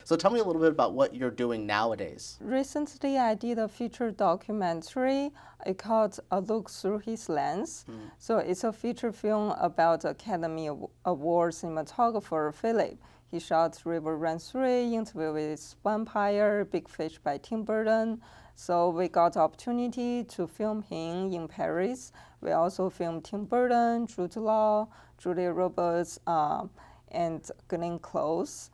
So tell me a little bit about what you're doing nowadays. Recently, I did a feature documentary. It called A Look Through His Lens. So it's a feature film about Academy Award cinematographer Philip. He shot River Run 3, Interview with Vampire, Big Fish by Tim Burton. So we got the opportunity to film him in Paris. We also filmed Tim Burton, Jude Law, Julia Roberts, and Glenn Close.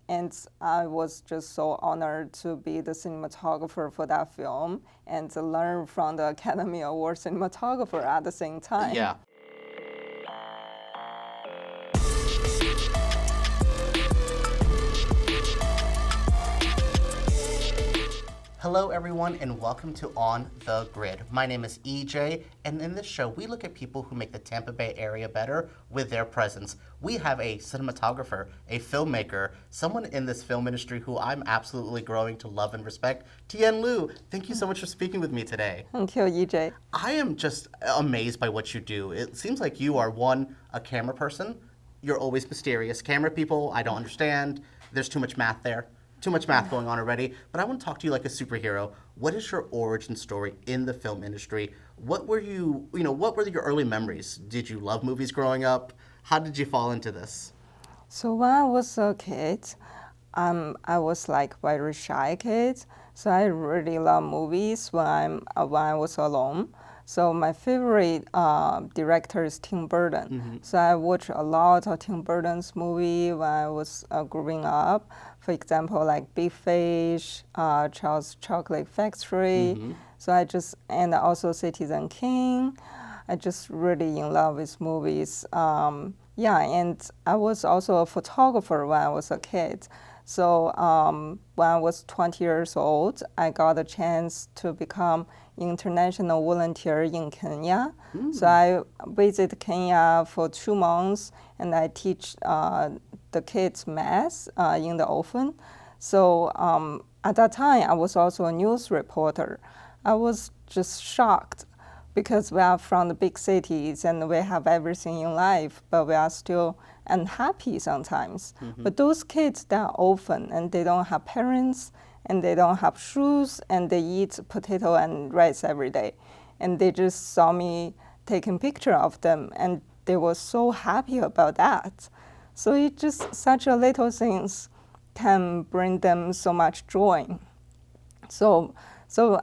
And I was just so honored to be the cinematographer for that film and to learn from the Academy Award cinematographer at the same time. Yeah. Hello everyone and welcome to On the Grid. My name is EJ and in this show we look at people who make the Tampa Bay area better with their presence. We have a cinematographer, a filmmaker, someone in this film industry who I'm absolutely growing to love and respect. Tian Liu, thank you so much for speaking with me today. Thank you, EJ. I am just amazed by what you do. It seems like you are a camera person. You're always mysterious. Camera people, I don't understand. There's too much math there. Too much math going on already, but I want to talk to you like a superhero. What is your origin story in the film industry? What were your early memories? Did you love movies growing up? How did you fall into this? So when I was a kid, I was like very shy kid. So I really love movies when I was alone. So my favorite director is Tim Burton. So I watched a lot of Tim Burton's movie when I was growing up. For example, like Big Fish, Charles Chocolate Factory. So and also Citizen King. I just really in love with movies. And I was also a photographer when I was a kid. So when I was 20 years old, I got a chance to become international volunteer in Kenya. So I visit Kenya for 2 months and I teach the kids math in the orphan. So at that time, I was also a news reporter. I was just shocked because we are from the big cities and we have everything in life, but we are still unhappy sometimes. But those kids, they are orphan and they don't have parents and they don't have shoes and they eat potato and rice every day. And they just saw me taking picture of them and they were so happy about that. So it's just such a little things can bring them so much joy. So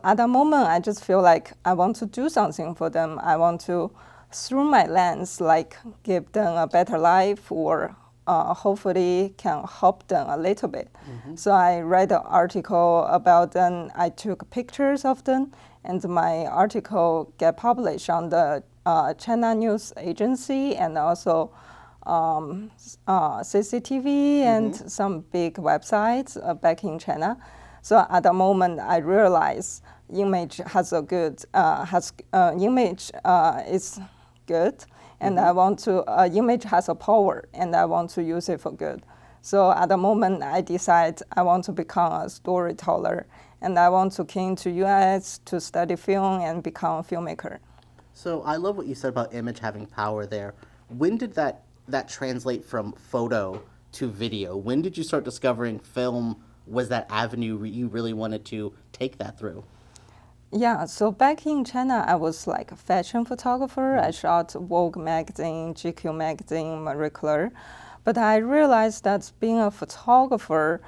at that moment, I just feel like I want to do something for them. I want to, through my lens, like give them a better life or hopefully can help them a little bit. So I read an article about them. I took pictures of them, and my article get published on the China News Agency and also CCTV and some big websites back in China. So at the moment, I realized image has a good image is good, and I want to image has a power, and I want to use it for good. So at the moment, I decide I want to become a storyteller, and I want to come to US to study film and become a filmmaker. So I love what you said about image having power there. When did that translate from photo to video? When did you start discovering film was that avenue you really wanted to take that through? Yeah, so back in China, I was like a fashion photographer. I shot Vogue magazine, GQ magazine, Marie Claire. But I realized that being a photographer,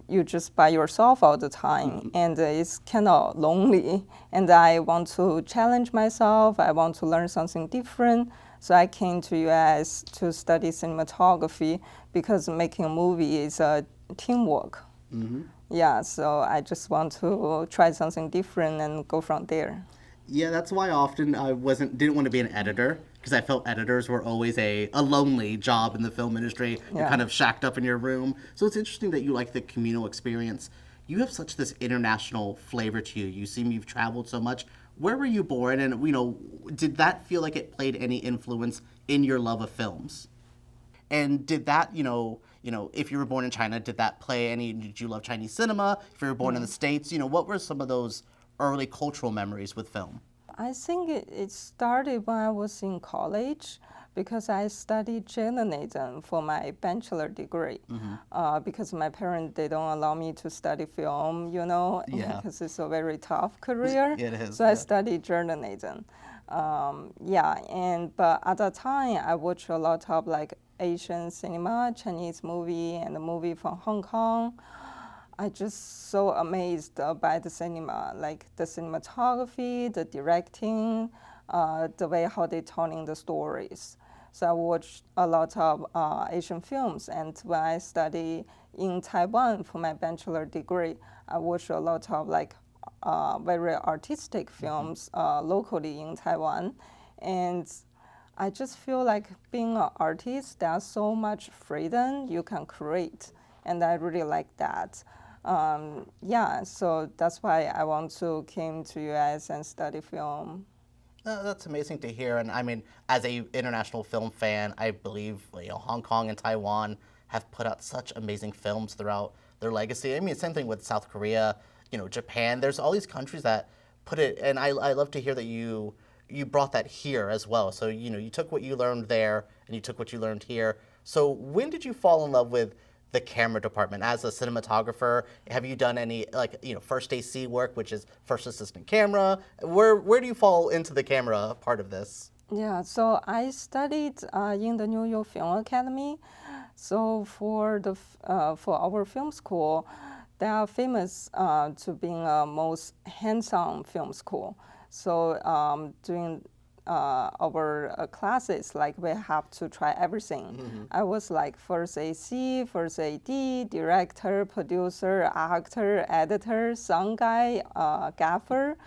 you just by yourself all the time, and it's kind of lonely. And I want to challenge myself. I want to learn something different. So I came to US to study cinematography because making a movie is a teamwork. Yeah, so I just want to try something different and go from there. Yeah, that's why often I didn't want to be an editor, because I felt editors were always a lonely job in the film industry. You're kind of shacked up in your room. So it's interesting that you like the communal experience. You have such this international flavor to you. You've traveled so much. Where were you born, and did that feel like it played any influence in your love of films? And did that, if you were born in China, did you love Chinese cinema? If you were born in the States, what were some of those early cultural memories with film? I think it started when I was in college because I studied journalism for my bachelor degree. Because my parents, they don't allow me to study film, Yeah. because it's a very tough career. It is, So I yeah. studied journalism. But at that time, I watched a lot of like Asian cinema, Chinese movie, and a movie from Hong Kong. I just so amazed by the cinema, like the cinematography, the directing, the way how they telling the stories. So I watched a lot of Asian films, and when I study in Taiwan for my bachelor degree, I watched a lot of like very artistic films locally in Taiwan, and I just feel like being an artist, there's so much freedom you can create, and I really like that. So that's why I want to came to US and study film. That's amazing to hear. And I mean, as a international film fan, I believe Hong Kong and Taiwan have put out such amazing films throughout their legacy. I mean, same thing with South Korea, Japan. There's all these countries that put it, and I love to hear that you brought that here as well. So you took what you learned there, and you took what you learned here. So when did you fall in love with the camera department as a cinematographer? Have you done any first AC work, which is first assistant camera? Where do you fall into the camera part of this? Yeah, so I studied in the New York Film Academy. So for our film school, they are famous to being a most hands-on film school. So during our classes, like we have to try everything. I was like first AC, first AD, director, producer, actor, editor, sound guy, gaffer,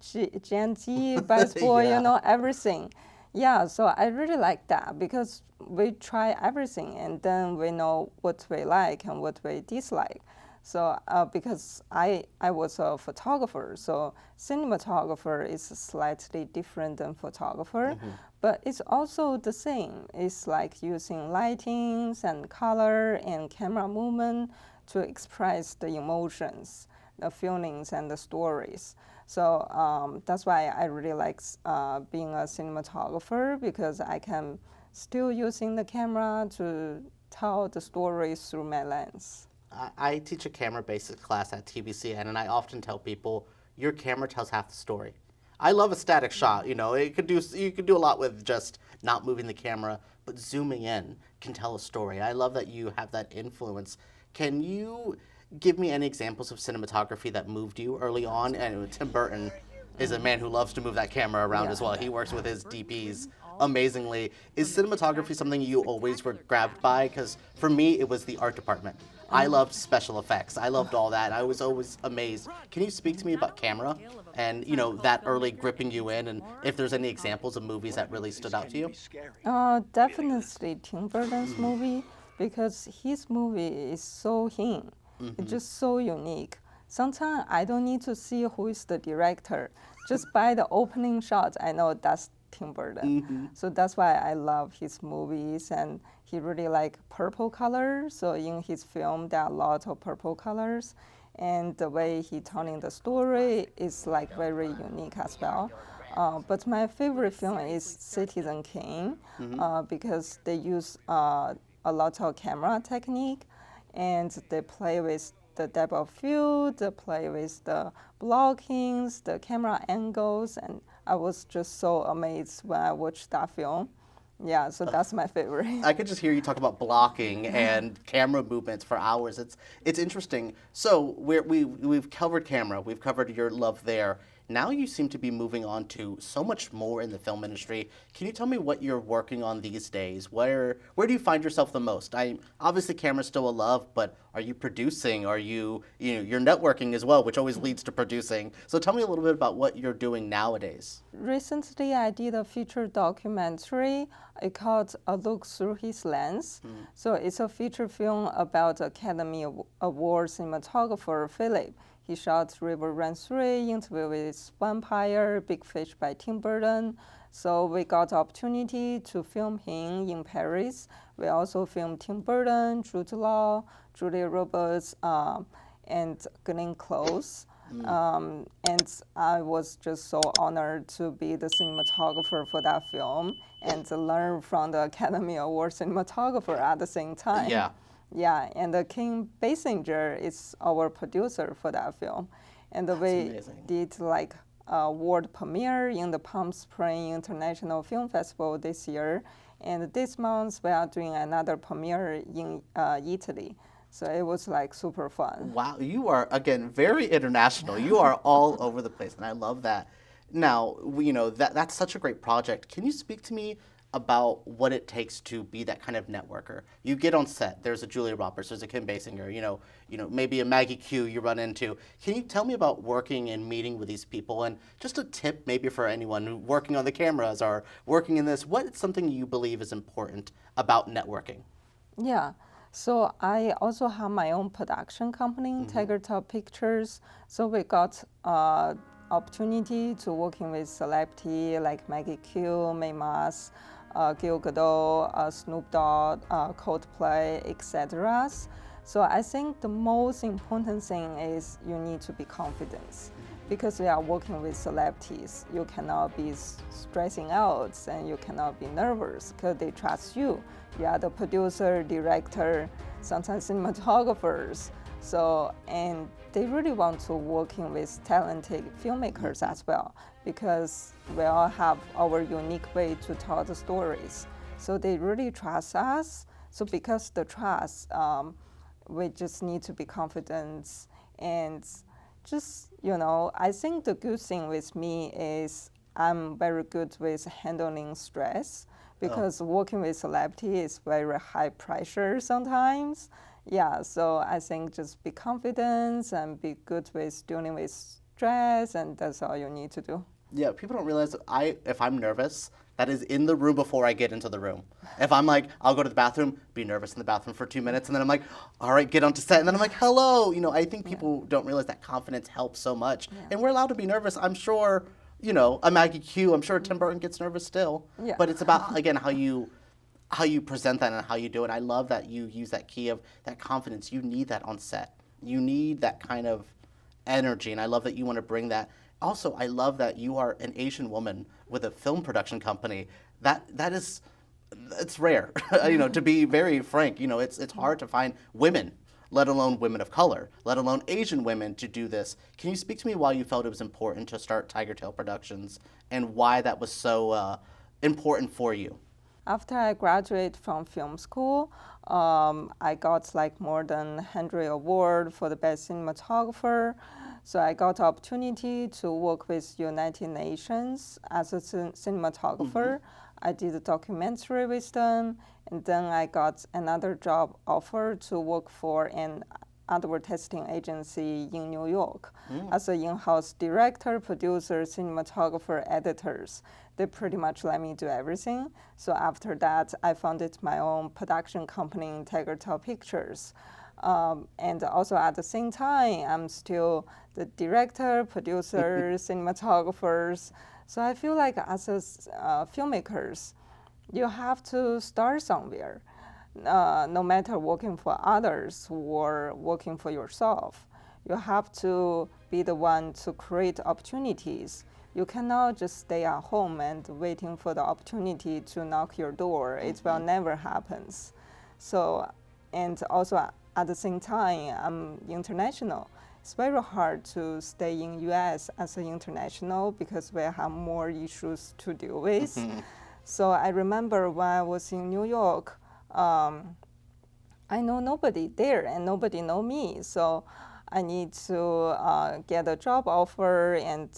GNT, vice boy, Yeah. everything. Yeah, so I really like that because we try everything and then we know what we like and what we dislike. So because I was a photographer, so cinematographer is slightly different than photographer, but it's also the same. It's like using lightings and color and camera movement to express the emotions, the feelings, and the stories. So that's why I really like being a cinematographer because I can still using the camera to tell the stories through my lens. I teach a camera basics class at TBCN, and I often tell people your camera tells half the story. I love a static shot. You could do a lot with just not moving the camera, but zooming in can tell a story. I love that you have that influence. Can you give me any examples of cinematography that moved you early on? And Tim Burton is a man who loves to move that camera around as well. He works with his DPs amazingly. Is cinematography something you always were grabbed by? Because for me, it was the art department. I loved special effects. I loved all that. I was always amazed. Can you speak to me about camera and that early gripping you in, and if there's any examples of movies that really stood out to you? Definitely Tim Burton's movie because his movie is so him. It's just so unique. Sometimes I don't need to see who is the director. Just by the opening shot, I know that's Tim Burton. So that's why I love his movies, and he really like purple color. So in his film, there are a lot of purple colors, and the way he telling the story is like very unique as well. But my favorite film is Citizen Kane because they use a lot of camera technique, and they play with the depth of field, they play with the blockings, the camera angles, and I was just so amazed when I watched that film. Yeah, so that's my favorite. I could just hear you talk about blocking and camera movements for hours. It's interesting. So we've covered camera, we've covered your love there. Now you seem to be moving on to so much more in the film industry. Can you tell me what you're working on these days? Where do you find yourself the most? Obviously camera's still a love, but are you producing? Are you're networking as well, which always leads to producing. So tell me a little bit about what you're doing nowadays. Recently, I did a feature documentary. It called A Look Through His Lens. So it's a feature film about Academy Award cinematographer Philip. He shot River Run 3, Interview with Vampire, Big Fish by Tim Burton. So we got opportunity to film him in Paris. We also filmed Tim Burton, Jude Law, Julia Roberts, and Glenn Close. And I was just so honored to be the cinematographer for that film and to learn from the Academy Award cinematographer at the same time. Yeah. Yeah, and Kim Basinger is our producer for that film. And we amazing. did like a world premiere in the Palm Springs International Film Festival this year. And this month we are doing another premiere in Italy. So it was like super fun. Wow, you are again very international. You are all over the place, and I love that. Now, that's such a great project. Can you speak to me about what it takes to be that kind of networker? You get on set. There's a Julia Roberts. There's a Kim Basinger. Maybe a Maggie Q you run into. Can you tell me about working and meeting with these people, and just a tip maybe for anyone working on the cameras or working in this? What is something you believe is important about networking? Yeah. So I also have my own production company, Tigertail Pictures. So we got opportunity to working with celebrity like Maggie Q, May Mas, Gadot, Snoop Dogg, Coldplay, etc. So I think the most important thing is you need to be confident. Because we are working with celebrities, you cannot be stressing out and you cannot be nervous because they trust you. You are the producer, director, sometimes cinematographers. So, and they really want to working with talented filmmakers as well because we all have our unique way to tell the stories. So they really trust us. So because the trust, we just need to be confident and just, I think the good thing with me is I'm very good with handling stress because working with celebrity is very high pressure sometimes. Yeah, so I think just be confident and be good with dealing with stress, and that's all you need to do. Yeah, people don't realize if I'm nervous, that is in the room before I get into the room. If I'm like, I'll go to the bathroom, be nervous in the bathroom for 2 minutes, and then I'm like, all right, get onto set, and then I'm like, hello. I think people don't realize that confidence helps so much. Yeah. And we're allowed to be nervous. I'm sure, a Maggie Q, I'm sure Tim Burton gets nervous still. Yeah. But it's about, again, how you present that and how you do it. I love that you use that key of that confidence. You need that on set. You need that kind of energy, and I love that you want to bring that. Also, I love that you are an Asian woman with a film production company. That is, it's rare. To be very frank, it's hard to find women, let alone women of color, let alone Asian women, to do this. Can you speak to me why you felt it was important to start Tigertail Productions and why that was so important for you? After I graduated from film school, I got like more than 100 awards for the best cinematographer. So I got opportunity to work with United Nations as a cinematographer. I did a documentary with them, and then I got another job offer to work for an advertising agency in New York as an in-house director, producer, cinematographer, editors. They pretty much let me do everything. So after that, I founded my own production company, Tigertail Pictures. And also at the same time, I'm still the director, producer, cinematographers. So I feel like as filmmakers, you have to start somewhere. No matter working for others or working for yourself, you have to be the one to create opportunities. You cannot just stay at home and waiting for the opportunity to knock your door. It will never happen. So, and also at the same time, I'm international. It's very hard to stay in US as an international because we have more issues to deal with. So I remember when I was in New York, I know nobody there and nobody know me. So I need to get a job offer and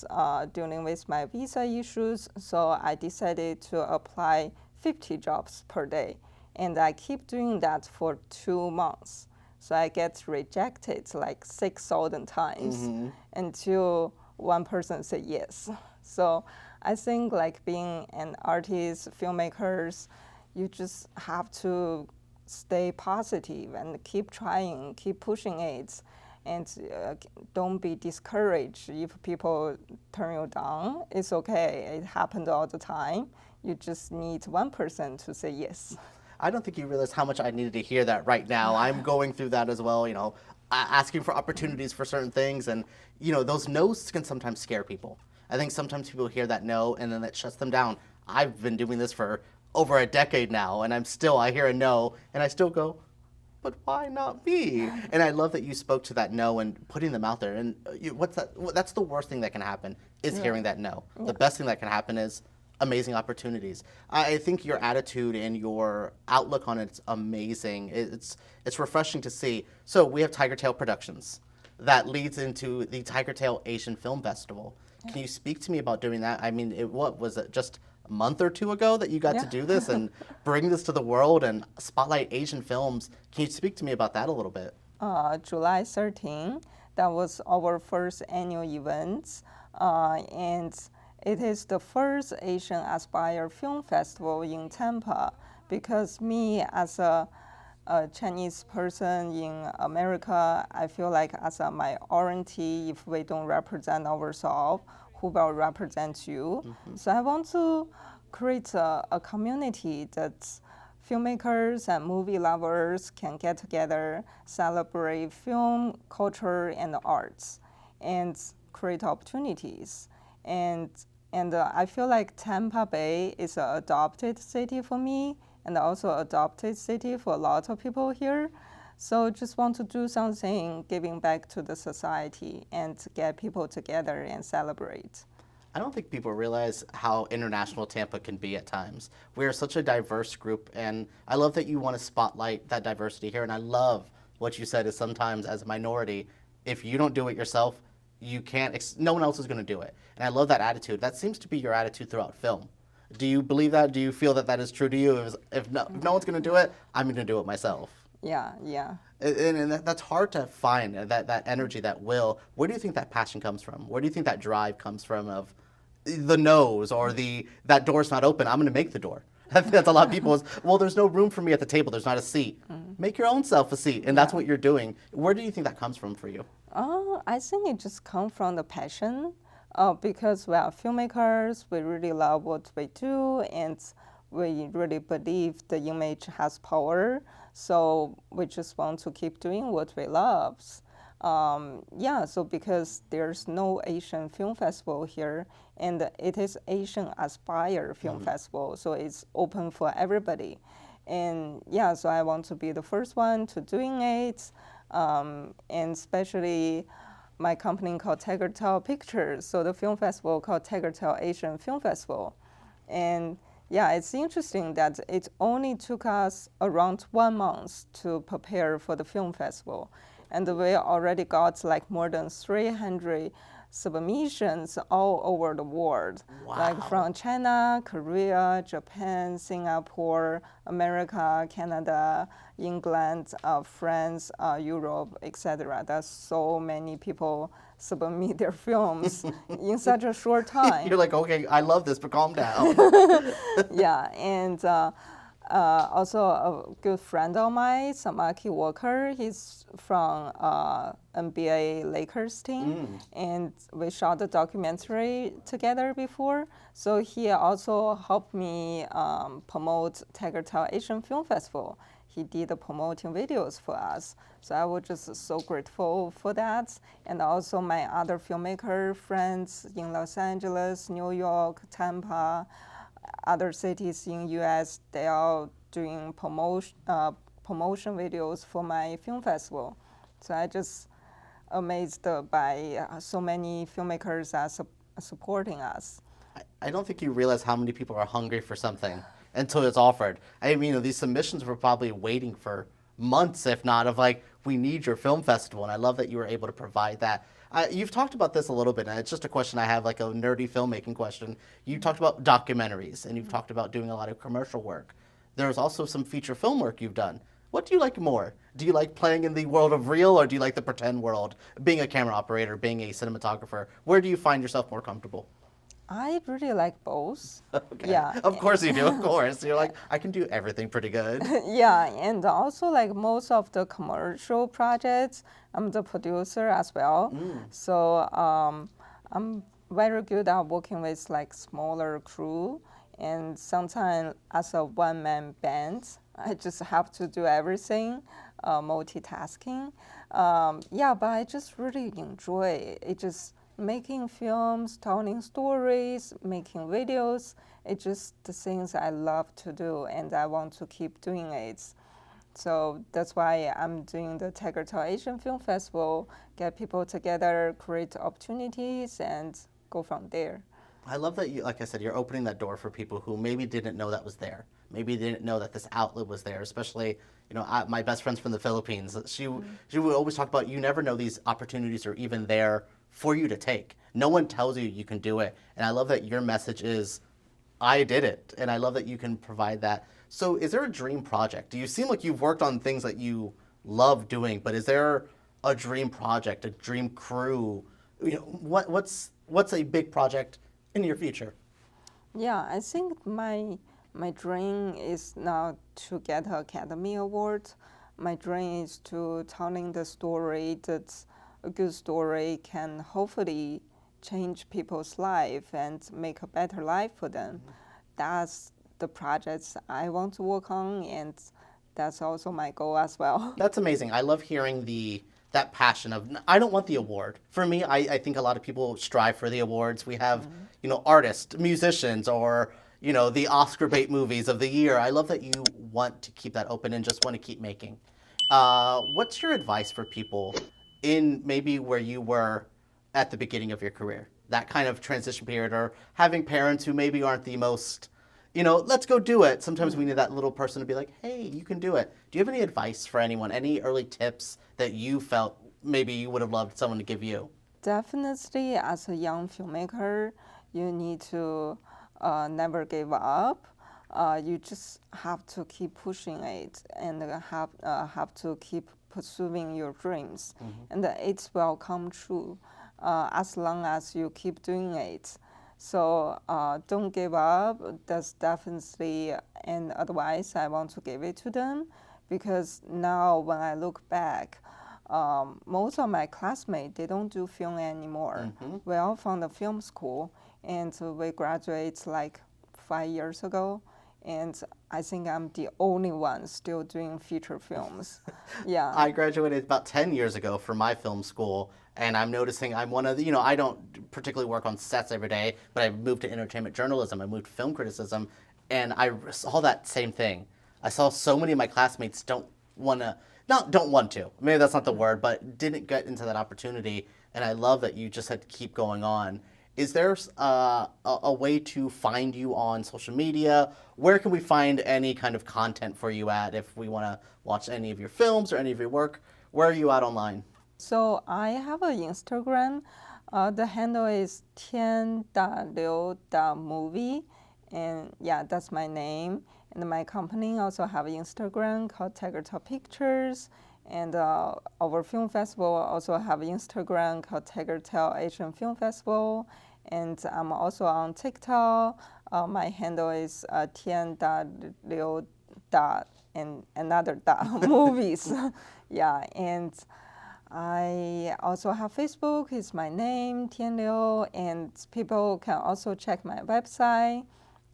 dealing with my visa issues. So I decided to apply 50 jobs per day. And I keep doing that for 2 months. So I get rejected like 6,000 times until one person said yes. So I think like being an artist, filmmakers, you just have to stay positive and keep trying, keep pushing it, and don't be discouraged if people turn you down. It's okay. It happens all the time. You just need one person to say yes. I don't think you realize how much I needed to hear that right now. I'm going through that as well, asking for opportunities for certain things. And, those no's can sometimes scare people. I think sometimes people hear that no and then it shuts them down. I've been doing this for over a decade now, and I hear a no, and I still go, but why not me? And I love that you spoke to that no and putting them out there. And what's that? That's the worst thing that can happen is hearing that no. The best thing that can happen is amazing opportunities. I think your attitude and your outlook on it's amazing. It's refreshing to see. So we have Tigertail Productions. That leads into the Tigertail Asian Film Festival. Can you speak to me about doing that? I mean, what was it, just a month or two ago that you got to do this and bring this to the world and spotlight Asian films? Can you speak to me about that a little bit? July 13, that was our first annual event, and it is the first Asian Aspire Film Festival in Tampa because me as a Chinese person in America, I feel like as a minority, if we don't represent ourselves, who will represent you? So I want to create a community that filmmakers and movie lovers can get together, celebrate film, culture, and arts, and create opportunities. And I feel like Tampa Bay is an adopted city for me, and also adopted city for a lot of people here. So just want to do something giving back to the society and get people together and celebrate. I don't think people realize how international Tampa can be at times. We are such a diverse group, and I love that you want to spotlight that diversity here. And I love what you said is sometimes as a minority, if you don't do it yourself, you can't, no one else is going to do it. And I love that attitude. That seems to be your attitude throughout film. Do you believe that? Do you feel that that is true to you? If no one's going to do it, I'm going to do it myself. Yeah. And that's hard to find, that energy, that will. Where do you think that passion comes from? Where do you think that drive comes from of the no's or that door's not open, I'm going to make the door? That's a lot of people well, there's no room for me at the table. There's not a seat. Make your own self a seat. And that's what you're doing. Where do you think that comes from for you? I think it just comes from the passion. Because we are filmmakers, we really love what we do, and we really believe the image has power. So we just want to keep doing what we love. So because there's no Asian Film Festival here, and it is Asian Aspire Film Festival, so it's open for everybody. And so I want to be the first one to doing it, and especially my company called Tigertail Pictures, so the film festival called Tigertail Asian Film Festival. And it's interesting that it only took us around 1 month to prepare for the film festival. And we already got like more than 300 submissions all over the world, like from China, Korea, Japan, Singapore, America, Canada, England, France, Europe, etc. That's so many people submit their films in such a short time. You're like, okay, I love this, but calm down. And also a good friend of mine, Maggie Q, he's from NBA Lakers team, and we shot the documentary together before. So he also helped me promote Tigertail Asian Film Festival. He did the promoting videos for us. So I was just so grateful for that. And also my other filmmaker friends in Los Angeles, New York, Tampa, other cities in US, they are doing promotion videos for my film festival. So I just amazed by so many filmmakers are supporting us. I don't think you realize how many people are hungry for something until it's offered. I mean, these submissions were probably waiting for months, if not, of like, we need your film festival. And I love that you were able to provide that. You've talked about this a little bit, and it's just a question I have, like a nerdy filmmaking question. You talked about documentaries, and you've talked about doing a lot of commercial work. There's also some feature film work you've done. What do you like more? Do you like playing in the world of real, or do you like the pretend world, being a camera operator, being a cinematographer? Where do you find yourself more comfortable? I really like both. Okay. Yeah. Of course you do, of course. You're like, I can do everything pretty good. Yeah, and also like most of the commercial projects, I'm the producer as well. So I'm very good at working with like smaller crew, and sometimes as a one-man band, I just have to do everything, multitasking. Yeah, but I just really enjoy it. It just making films, telling stories, making videos. It's just the things I love to do, and I want to keep doing it. So that's why I'm doing the Tigertail Asian Film Festival, get people together, create opportunities, and go from there. I love that you, like I said, you're opening that door for people who maybe didn't know that was there. Maybe didn't know that this outlet was there. Especially, my best friend's from the Philippines. She would always talk about you never know these opportunities are even there for you to take. No one tells you you can do it, and I love that your message is, I did it, and I love that you can provide that. So, is there a dream project? Do you seem like you've worked on things that you love doing, but is there a dream project, a dream crew? What's a big project in your future? Yeah, I think my dream is not to get an Academy Award. My dream is to telling the story that a good story can hopefully change people's life and make a better life for them. That's the projects I want to work on, and that's also my goal as well. That's amazing. I love hearing that passion of I don't want the award. For me, I think a lot of people strive for the awards. We have, artists, musicians, or the Oscar bait movies of the year. I love that you want to keep that open and just want to keep making. What's your advice for people in maybe where you were at the beginning of your career? That kind of transition period, or having parents who maybe aren't the most, let's go do it. Sometimes we need that little person to be like, hey, you can do it. Do you have any advice for anyone? Any early tips that you felt maybe you would have loved someone to give you? Definitely, as a young filmmaker, you need to never give up. You just have to keep pushing it and have to keep pursuing your dreams, and it will come true as long as you keep doing it. So don't give up. That's definitely an advice I want to give it to them, because now when I look back, most of my classmates, they don't do film anymore. We're all from the film school, and we graduate like 5 years ago. And I think I'm the only one still doing feature films. Yeah. I graduated about 10 years ago from my film school, and I'm noticing I'm one of the, I don't particularly work on sets every day, but I moved to entertainment journalism, I moved to film criticism, and I saw that same thing. I saw so many of my classmates don't want to, maybe that's not the word, but didn't get into that opportunity, and I love that you just had to keep going on. Is there a way to find you on social media? Where can we find any kind of content for you at if we want to watch any of your films or any of your work? Where are you at online? So I have an Instagram. The handle is tian.liu.movie. And yeah, that's my name. And my company also have an Instagram called Tigertail Pictures. And our film festival also have an Instagram called Tigertail Asian Film Festival. And I'm also on TikTok. My handle is tian.liu. And another movies. Yeah, and I also have Facebook. It's my name, Tian Liu, and people can also check my website.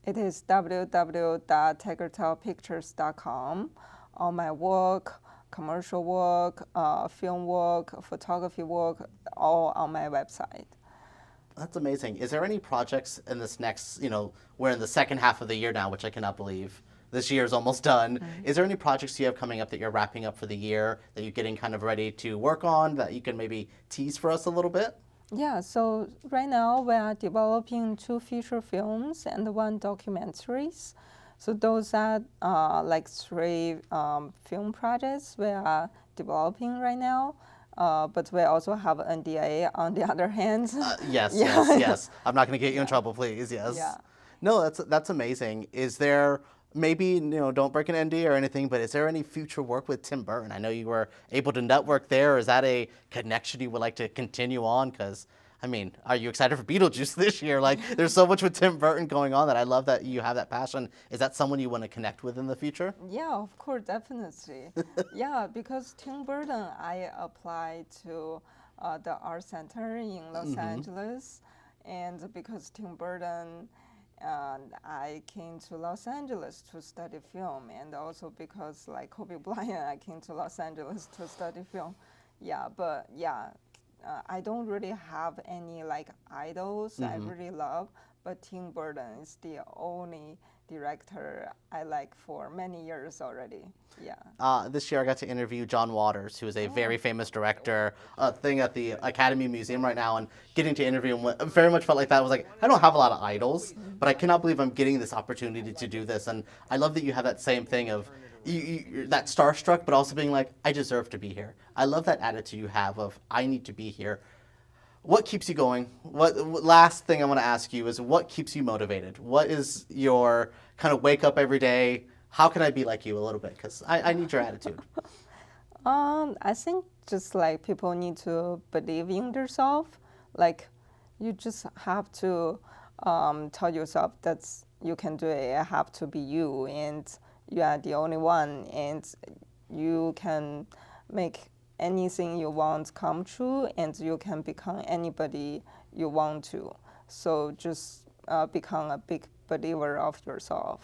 It is www.tigertailpictures.com. All my work, commercial work, film work, photography work, all on my website. That's amazing. Is there any projects in this next, we're in the second half of the year now, which I cannot believe. This year is almost done. Is there any projects you have coming up that you're wrapping up for the year that you're getting kind of ready to work on that you can maybe tease for us a little bit? Yeah, so right now we are developing 2 feature films and 1 documentaries. So those are like 3 film projects we are developing right now. But we also have NDA on the other hand. Yes, Yeah. yes. I'm not going to get you in trouble, please. Yes. Yeah. No, that's amazing. Is there maybe don't break an ND or anything, but is there any future work with Tim Burton? I know you were able to network there. Is that a connection you would like to continue on? Because are you excited for Beetlejuice this year? Like, there's so much with Tim Burton going on that I love that you have that passion. Is that someone you want to connect with in the future? Yeah, of course, definitely. Yeah, because Tim Burton, I applied to the Art Center in Los Angeles, and because Tim Burton and I came to Los Angeles to study film, and also because like Kobe Bryant, I came to Los Angeles to study film. Yeah, but yeah, I don't really have any like idols I really love, but Tim Burton is the only director I like for many years already. Yeah. This year I got to interview John Waters, who is a very famous director, thing at the Academy Museum right now, and getting to interview him very much felt like that. I was like, I don't have a lot of idols, but I cannot believe I'm getting this opportunity to do this, and I love that you have that same thing of you're that starstruck, but also being like, I deserve to be here. I love that attitude you have of, I need to be here. What keeps you going? What last thing I want to ask you is what keeps you motivated? What is your kind of wake up every day? How can I be like you a little bit? Because I need your attitude. I think just like people need to believe in themselves. Like you just have to tell yourself that you can do it. You have to be you, and you are the only one, and you can make anything you want come true, and you can become anybody you want to. So just become a big believer of yourself.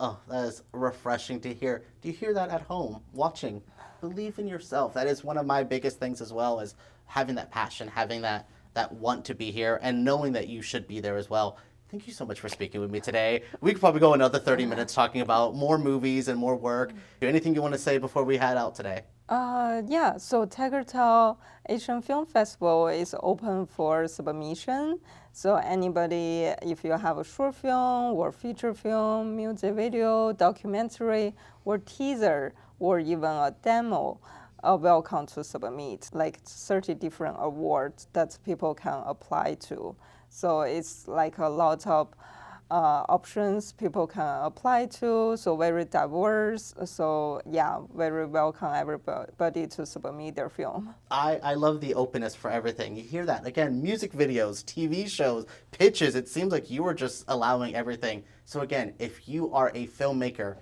Oh, that is refreshing to hear. Do you hear that at home, watching? Believe in yourself. That is one of my biggest things as well, is having that passion, having that want to be here, and knowing that you should be there as well. Thank you so much for speaking with me today. We could probably go another 30 minutes talking about more movies and more work. Anything you want to say before we head out today? Yeah, so Tigertail Asian Film Festival is open for submission. So anybody, if you have a short film or feature film, music video, documentary, or teaser, or even a demo, welcome to submit. Like 30 different awards that people can apply to. So it's like a lot of options people can apply to, so very diverse. So yeah, very welcome everybody to submit their film. I love the openness for everything. You hear that? Again, music videos, TV shows, pitches. It seems like you are just allowing everything. So again, if you are a filmmaker,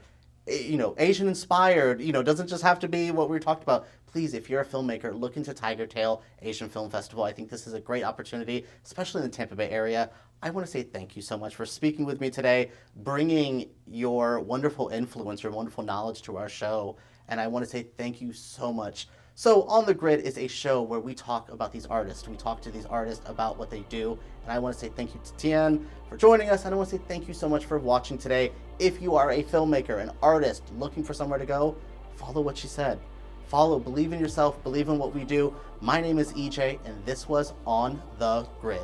Asian inspired, doesn't just have to be what we talked about. Please, if you're a filmmaker, look into Tigertail Asian Film Festival. I think this is a great opportunity, especially in the Tampa Bay area. I want to say thank you so much for speaking with me today, bringing your wonderful influence, your wonderful knowledge to our show. And I want to say thank you so much. So On the Grid is a show where we talk about these artists. We talk to these artists about what they do. And I want to say thank you to Tian for joining us. And I want to say thank you so much for watching today. If you are a filmmaker, an artist, looking for somewhere to go, follow what she said. Follow, believe in yourself, believe in what we do. My name is EJ, and this was On the Grid.